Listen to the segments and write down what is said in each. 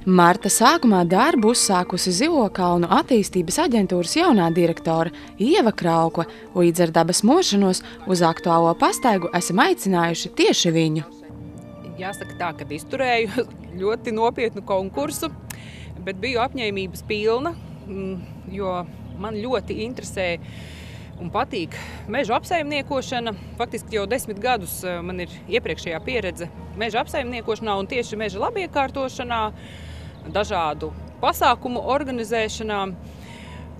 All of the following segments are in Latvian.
Marta sākumā darbu uzsākusi Zilokalnu attīstības aģentūras jaunā direktore Ieva Kraukle. Līdz ar dabas mošanos uz aktuālo pastaigu esam aicinājuši tieši viņu. Jāsaka tā, ka izturēju ļoti nopietnu konkursu, bet biju apņēmības pilna, jo man ļoti interesē un patīk meža apsaimniekošana. Faktiski jau 10 gadus man ir iepriekšējā pieredze meža apsaimniekošanā un tieši meža labiekārtošanā, dažādu pasākumu organizēšanā.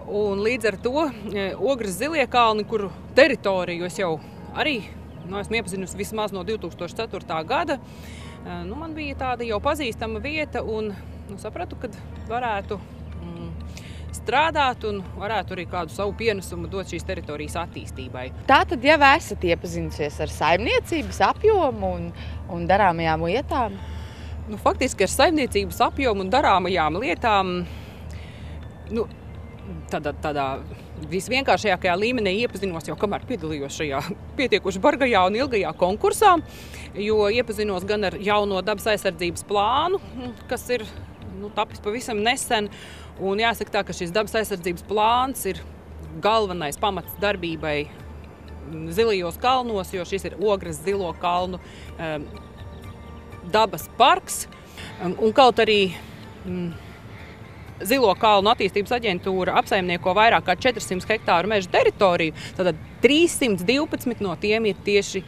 Un līdz ar to Ogres Ziliekalni, kuru teritoriju es jau arī esmu iepazinusi vismaz no 2004. gada, man bija tāda jau pazīstama vieta un sapratu, ka varētu strādāt un varētu arī kādu savu pienesumu dot šīs teritorijas attīstībai. Tātad jau esat iepazinusies ar saimniecības apjomu un darāmajām lietām? Faktiski ar saimniecības apjomu un darāmajām lietām tādā visvienkāršākajā līmenī iepazinos jau, kamēr piedalījos šajā pietiekuši bargajā un ilgajā konkursā, jo iepazinos gan ar jauno dabas aizsardzības plānu, kas ir tapis pavisam nesen. Un jāsaka tā, ka šis dabas aizsardzības plāns ir galvenais pamats darbībai Zilajos kalnos, jo šis ir Ogres Zilo kalnu dabas parks. Un kaut arī Zilo kalnu attīstības aģentūra apsaimnieko vairāk kā 400 hektāru meža teritoriju, tad 312 no tiem ir tieši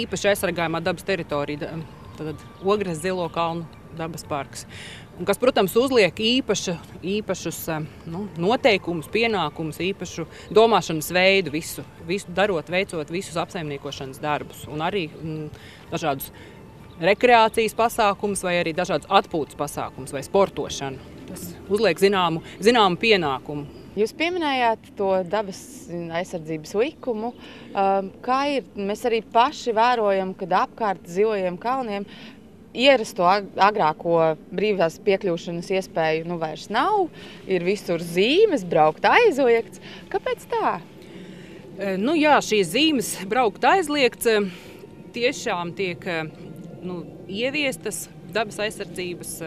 īpaši aizsargājumā dabas teritorija, tad Ogres Zilo kalnu dabas parks. Un kas, protams, uzliek īpašus noteikumus, pienākumus, īpašu domāšanas veidu, visu darot, veicot visus apsaimniekošanas darbus. Un arī dažādus rekreācijas pasākumus vai arī dažādus atpūtas pasākumus vai sportošanu. Tas uzliek zināmu pienākumu. Jūs pieminējāt to dabas aizsardzības likumu. Kā ir? Mēs arī paši vērojam, kad apkārt Zilajiem kalniem ierasto agrāko brīvās piekļūšanas iespēju vairs nav. Ir visur zīmes, braukt aizliegts. Kāpēc tā? Jā, šīs zīmes braukt aizliegts tiešām tiek ieviestas dabas aizsardzības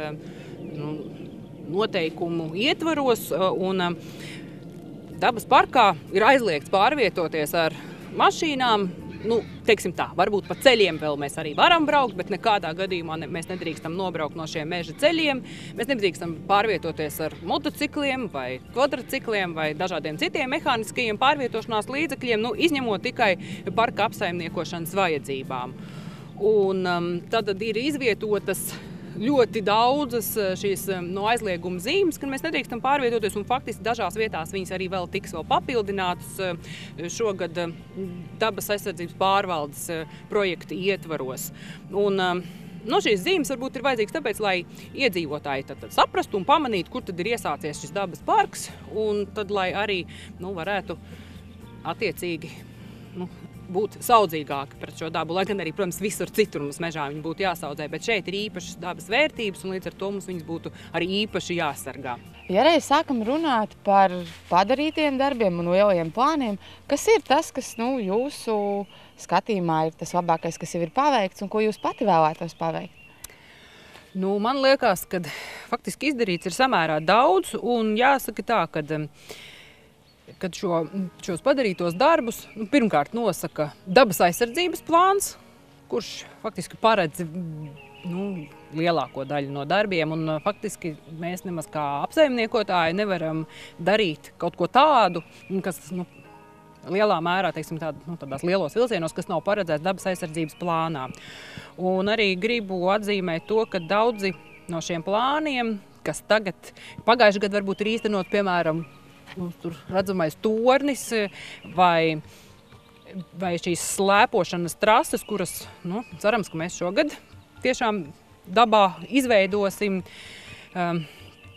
noteikumu ietvaros. Un dabas parkā ir aizliegts pārvietoties ar mašīnām. Teiksim tā, varbūt pa ceļiem vēl mēs arī varam braukt, bet nekādā gadījumā mēs nedrīkstam nobraukt no šiem meža ceļiem. Mēs nedrīkstam pārvietoties ar motocikliem vai kvadricikliem vai dažādiem citiem mehāniskajiem pārvietošanās līdzekļiem, izņemot tikai parka apsaimniekošanas vajadzībām. Un tad ir izvietotas ļoti daudzas šīs aizlieguma zīmes, ka mēs nedrīkstam pārvietoties, un faktiski dažās vietās viņas arī vēl tiks papildinātas šogad dabas aizsardzības pārvaldes projekta ietvaros. Un šīs zīmes varbūt ir vajadzīgas tāpēc, lai iedzīvotāji tad saprastu un pamanītu, kur tad ir iesācies šis dabas parks, un tad, lai arī varētu attiecīgi būt saudzīgāki pret šo dabu, lai gan arī, protams, visur citur mums mežā viņi būtu jāsaudzē, bet šeit ir īpašas dabas vērtības, un līdz ar to mums viņas būtu arī īpaši jāsargā. Ja reiz sākam runāt par padarītiem darbiem un lielajiem plāniem, kas ir tas, kas jūsu skatījumā ir tas labākais, kas jau ir paveikts, un ko jūs pati vēlētos paveikt? Man liekas, ka faktiski izdarīts ir samērā daudz, un jāsaka tā, kad šos padarītos darbus pirmkārt nosaka dabas aizsardzības plāns, kurš faktiski paredz lielāko daļu no darbiem, un faktiski mēs nemaz kā apsaimniekotāji nevaram darīt kaut ko tādu, kas lielā mērā, teiksim, tādās lielos vilcienos, kas nav paredzēts dabas aizsardzības plānā. Un arī gribu atzīmēt to, ka daudzi no šiem plāniem, kas tagad pagājušajā gadā varbūt ir īstenot, piemēram, tur redzamais tornis vai šīs slēpošanas trases, kuras, cerams, ka mēs šogad tiešām dabā izveidosim.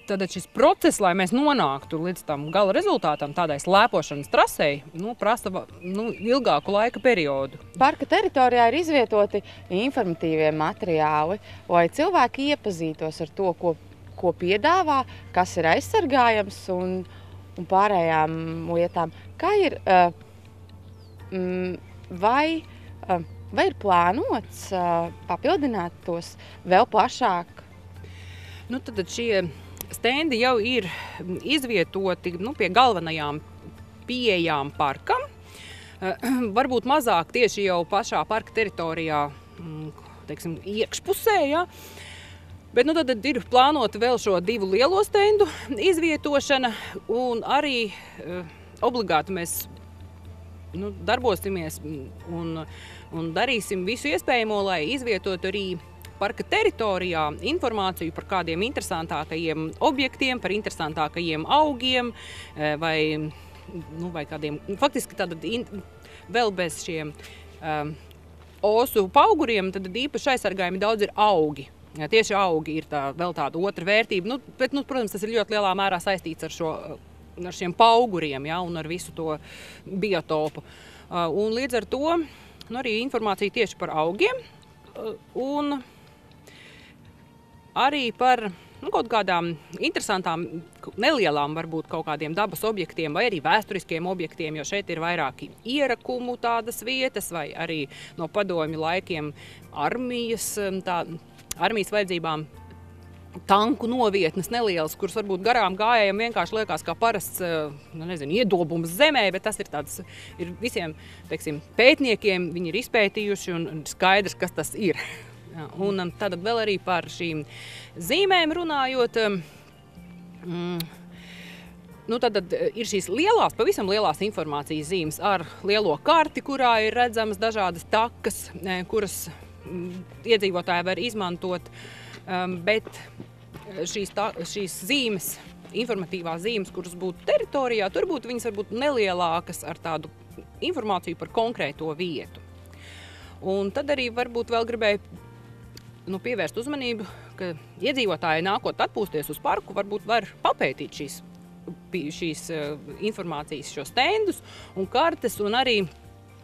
Tad šis process, lai mēs nonāktu līdz tam gala rezultātam, tādai slēpošanas trasei, prasa ilgāku laika periodu. Parka teritorijā ir izvietoti informatīvie materiāli, lai cilvēki iepazītos ar to, ko piedāvā, kas ir aizsargājams un pārējām lietām. Kā ir, vai ir plānots papildināt tos vēl plašāk? Tad šie stendi jau ir izvietoti pie galvenajām pieejām parkam. Varbūt mazāk tieši jau pašā parka teritorijā, teiksim, iekšpusē, ja? Bet tad ir plānota vēl šo 2 lielo stendu izvietošana, un arī obligāti mēs darbosimies un darīsim visu iespējamo, lai izvietotu arī parka teritorijā informāciju par kādiem interesantākajiem objektiem, par interesantākajiem augiem vai kādiem, faktiski vēl bez šiem osu pauguriem, tad īpaši aizsargājumi daudz ir augi. Tieši augi ir vēl tāda otra vērtība, bet, protams, tas ir ļoti lielā mērā saistīts ar šiem pauguriem, ja, un ar visu to biotopu. Un līdz ar to arī informācija tieši par augiem un arī par kaut kādām interesantām, nelielām varbūt kaut kādiem dabas objektiem vai arī vēsturiskiem objektiem, jo šeit ir vairāki ierakumu tādas vietas vai arī no padomju laikiem armijas vajadzībām tanku novietnes nelielas, kuras varbūt garām gājējiem vienkārši liekas kā parasts, iedobums zemē, bet tas ir visiem, teiksim, pētniekiem, viņi ir izpētījuši un skaidrs, kas tas ir. Un tad vēl arī par šīm zīmēm runājot, tad ir šīs lielās, pavisam lielās informācijas zīmes ar lielo karti, kurā ir redzamas dažādas takas, kuras iedzīvotāji var izmantot, bet šīs zīmes, informatīvās zīmes, kuras būtu teritorijā, viņas varbūt nelielākas ar tādu informāciju par konkrēto vietu. Un tad arī varbūt vēl gribēju pievērst uzmanību, ka iedzīvotāji nākot atpūsties uz parku, varbūt var papētīt šīs informācijas, šos stendus un kartes, un arī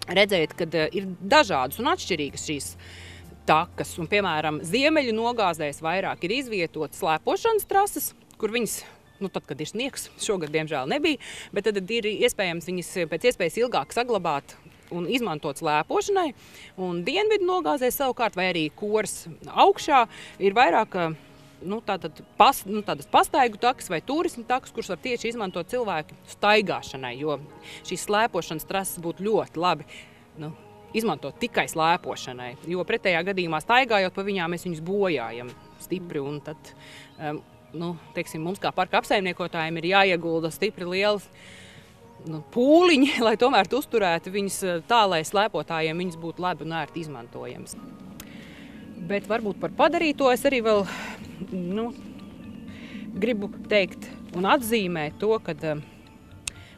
redzēt, ka ir dažādas un atšķirīgas šīs takas. Un, piemēram, ziemeļu nogāzēs vairāk ir izvietotas slēpošanas trases, kur viņas, tad, kad ir sniegs, šogad diemžēl nebija, bet tad ir iespējams viņas pēc iespējas ilgāk saglabāt un izmantot slēpošanai, un dienvidu nogāzēs savukārt, vai arī koras augšā, ir vairāk tādas pastaigu takas vai turismu takas, kuras var tieši izmantot cilvēki staigāšanai, jo šīs slēpošanas trases būtu ļoti labi izmantot tikai slēpošanai, jo pretējā gadījumā staigājot pa viņām mēs viņus bojājam stipri, un tad, teiksim, mums kā parka apsaimniekotājiem ir jāiegulda stipri lielas pūliņi, lai tomēr uzturētu viņas tā, lai slēpotājiem viņas būtu labi un ērti izmantojams. Bet varbūt par padarīto es arī vēl gribu teikt un atzīmēt to, ka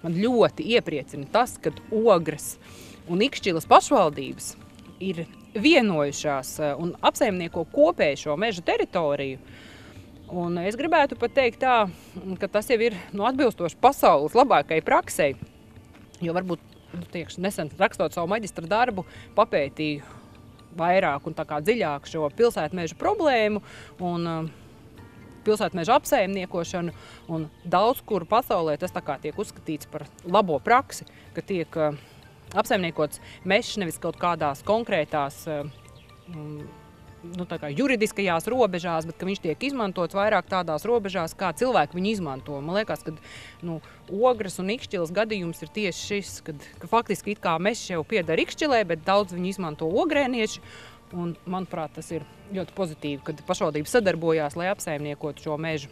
man ļoti iepriecina tas, ka Ogres un Ikšķilas pašvaldības ir vienojušās un apsaimnieko kopēju šo meža teritoriju. Un es gribētu pat teikt tā, ka tas jau ir atbilstoši pasaules labākai praksei, jo varbūt nesen rakstot savu maģistra darbu papētīju vairāk un tā kā dziļāk šo pilsētmeža problēmu un pilsētmeža apsaimniekošanu, un daudz kur pasaulē tas tā kā tiek uzskatīts par labo praksi, ka tiek apsaimniekots mežs nevis kaut kādās konkrētās juridiskajās robežās, bet ka viņš tiek izmantots vairāk tādās robežās, kā cilvēki viņu izmanto. Man liekas, ka Ogres un Ikšķilas gadījums ir tieši šis, ka faktiski it kā mežs jau pieder Ikšķilē, bet daudz viņu izmanto ogrēnieši. Un, manuprāt, tas ir ļoti pozitīvi, kad pašvaldības sadarbojās, lai apsaimniekotu šo mežu.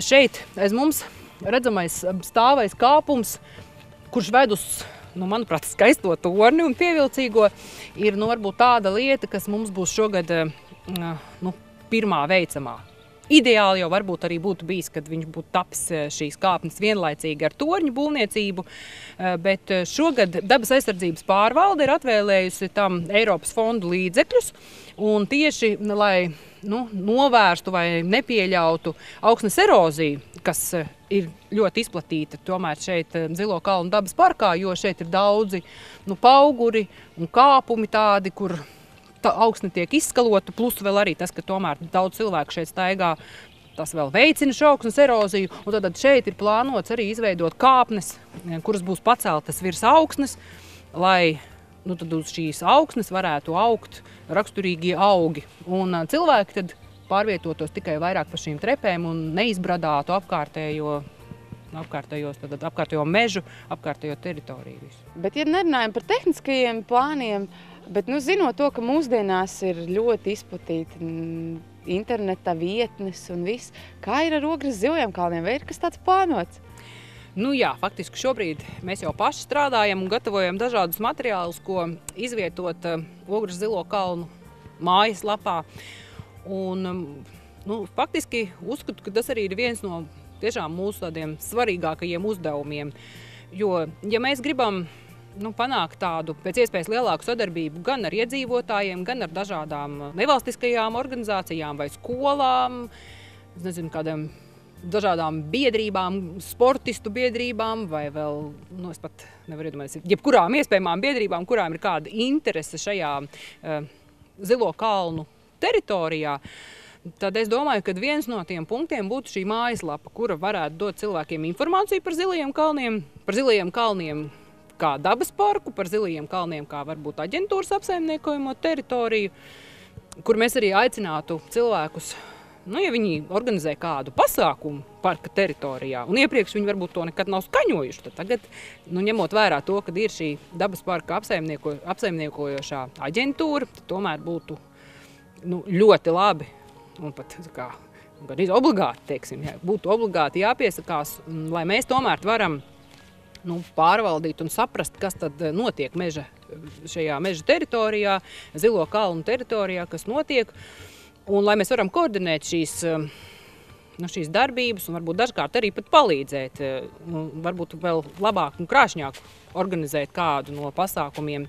Šeit aiz mums redzamais stāvais kāpums, kurš ved uz manuprāt, skaisto torni un pievilcīgo, ir varbūt tāda lieta, kas mums būs šogad pirmā veicamā. Ideāli jau varbūt arī būtu bijis, kad viņš būtu tapis šīs kāpnes vienlaicīgi ar torņu būvniecību, bet šogad Dabas aizsardzības pārvalde ir atvēlējusi tam Eiropas fondu līdzekļus, un tieši, lai novērstu vai nepieļautu augsnes eroziju, kas ir ļoti izplatīta tomēr šeit Zilo kalnu dabas parkā, jo šeit ir daudzi pauguri un kāpumi tādi, kur augsne tiek izskalota, plus vēl arī tas, ka tomēr daudz cilvēku šeit staigā, tas vēl veicina šo augsnes eroziju, un tad šeit ir plānots arī izveidot kāpnes, kuras būs paceltas virs augsnes, lai tad uz šīs augsnes varētu augt raksturīgie augi. Un cilvēki tad pārvietotos tikai vairāk pa šīm trepēm un neizbradātu apkārtējo mežu, apkārtējo teritoriju. Bet, ja nerunājam par tehniskajiem plāniem, bet zinot to, ka mūsdienās ir ļoti izplatīti interneta vietnes un viss, kā ir ar Ogres zilajiem kalniem? Vai ir kas tāds plānots? Jā, faktiski šobrīd mēs jau paši strādājam un gatavojam dažādus materiālus, ko izvietot Ogres zilo kalnu mājaslapā. Un, faktiski uzskatu, ka tas arī ir viens no tiešām mūsu tādiem svarīgākajiem uzdevumiem. Jo, ja mēs gribam panākt tādu pēc iespējas lielāku sadarbību gan ar iedzīvotājiem, gan ar dažādām nevalstiskajām organizācijām vai skolām, kādiem dažādām biedrībām, sportistu biedrībām vai vēl, es pat nevaru iedomāties, jebkurām iespējamām biedrībām, kurām ir kāda interese šajā zilo kalnu teritorijā, tad es domāju, ka viens no tiem punktiem būtu šī mājaslapa, kura varētu dot cilvēkiem informāciju par zilajiem kalniem kā dabas parku, par zilajiem kalniem kā varbūt aģentūras apsaimniekojamo teritoriju, kur mēs arī aicinātu cilvēkus, ja viņi organizē kādu pasākumu parka teritorijā, un iepriekš viņi varbūt to nekad nav skaņojuši, tad tagad, ņemot vērā to, ka ir šī dabas parka apsaimniekojošā aģentūra, tomēr būtu ļoti labi, un pat gandrīz obligāti, būtu obligāti jāpiesakās, lai mēs tomēr varam pārvaldīt un saprast, kas tad notiek šajā meža teritorijā, zilo kalnu teritorijā, kas notiek, un lai mēs varam koordinēt šīs darbības un varbūt dažkārt arī pat palīdzēt, varbūt vēl labāk un krāšņāk organizēt kādu no pasākumiem.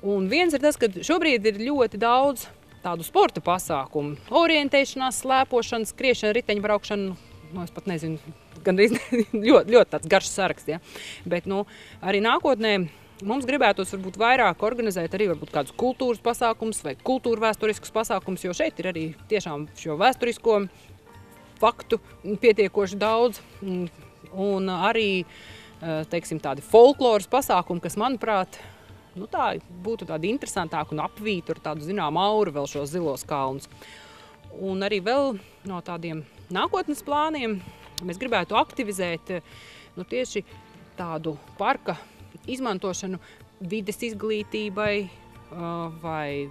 Un viens ir tas, ka šobrīd ir ļoti daudz tādu sporta pasākumu, orientēšanās, slēpošanas, skriešana, riteņbraukšana, es pat nezinu, gandrīz ļoti tāds garš saraksts, ja? Bet arī nākotnē mums gribētos varbūt vairāk organizēt arī varbūt kādus kultūras pasākums vai kultūra vēsturiskus pasākums, jo šeit ir arī tiešām šo vēsturisko faktu pietiekoši daudz un arī, tādi folkloras pasākumi, kas, manuprāt, tā būtu tādi interesantāki un apvītu ar tādu auru vēl šos zilos kalnus. Un arī vēl no tādiem nākotnes plāniem mēs gribētu aktivizēt tieši tādu parka izmantošanu vides izglītībai vai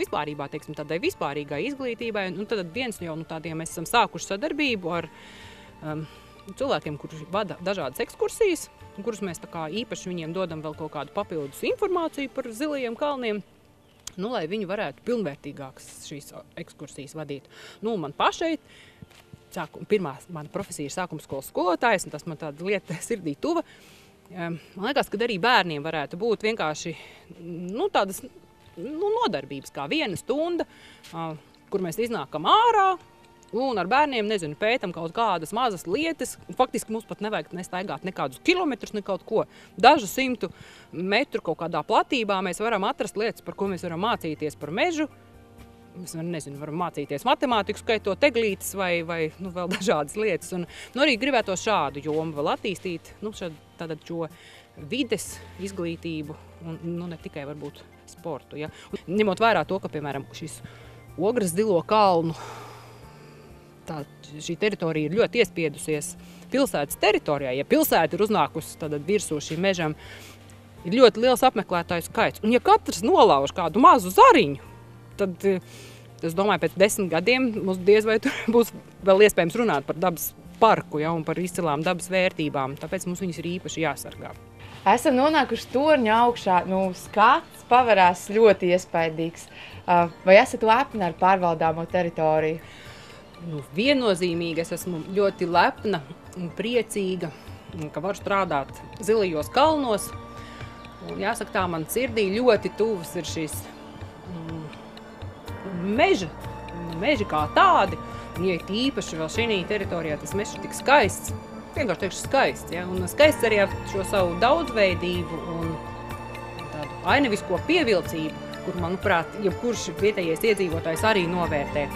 vispārībā, tādai vispārīgai izglītībai. Un tad viens no tādiem mēs esam sākuši sadarbību ar cilvēkiem, kuri vada dažādas ekskursijas, kurus mēs īpaši viņiem dodam vēl kaut kādu papildus informāciju par zilajiem kalniem, lai viņi varētu pilnvērtīgākas šīs ekskursijas vadīt. Man pašai pirmā mana profesija ir sākuma skolas skolotājs, un tas man tāda lieta sirdī tuva. Man liekas, ka arī bērniem varētu būt vienkārši tādas nodarbības kā 1 stunda, kur mēs iznākam ārā un ar bērniem, pētam kaut kādas mazas lietas. Faktiski mums pat nevajag nestaigāt nekādus kilometrus, ne kaut ko. Dažu 100 metru kaut kādā platībā mēs varam atrast lietas, par ko mēs varam mācīties par mežu. Mēs varam mācīties matemātiku, skaitot eglītes vai vēl dažādas lietas. Un arī gribētos šādu jomu vēl attīstīt, šo vides izglītību un ne tikai varbūt sportu. Ja. Ņemot vērā to, ka, piemēram, šis Ogres zilo kalnu, šī teritorija ir ļoti iespiedusies pilsētas teritorijā. Ja pilsēta ir uznākusi virsū šim mežam, ir ļoti liels apmeklētāju skaits. Un ja katrs nolauž kādu mazu zariņu, tad es domāju, pēc 10 gadiem mums diez vai tur būs vēl iespējams runāt par dabas parku, un par izcilām dabas vērtībām. Tāpēc mums viņas ir īpaši jāsargā. Esam nonākuši torņa augšā. Skats pavarās ļoti iespaidīgs. Vai esat lepni ar pārvaldāmo teritoriju? Viennozīmīgi es esmu ļoti lepna un priecīga, ka varu strādāt zilajos kalnos. Un jāsaka tā, man sirdī ļoti tuvs ir šis meži kā tādi. Un, ja īpaši vēl šī teritorijā tas mežs ir tik skaists, vienkārši teikšu skaists, ja? Un skaists arī ar šo savu daudzveidību un tādu ainavisko pievilcību, kur, manuprāt, jebkurš vietējais iedzīvotājs arī novērtē.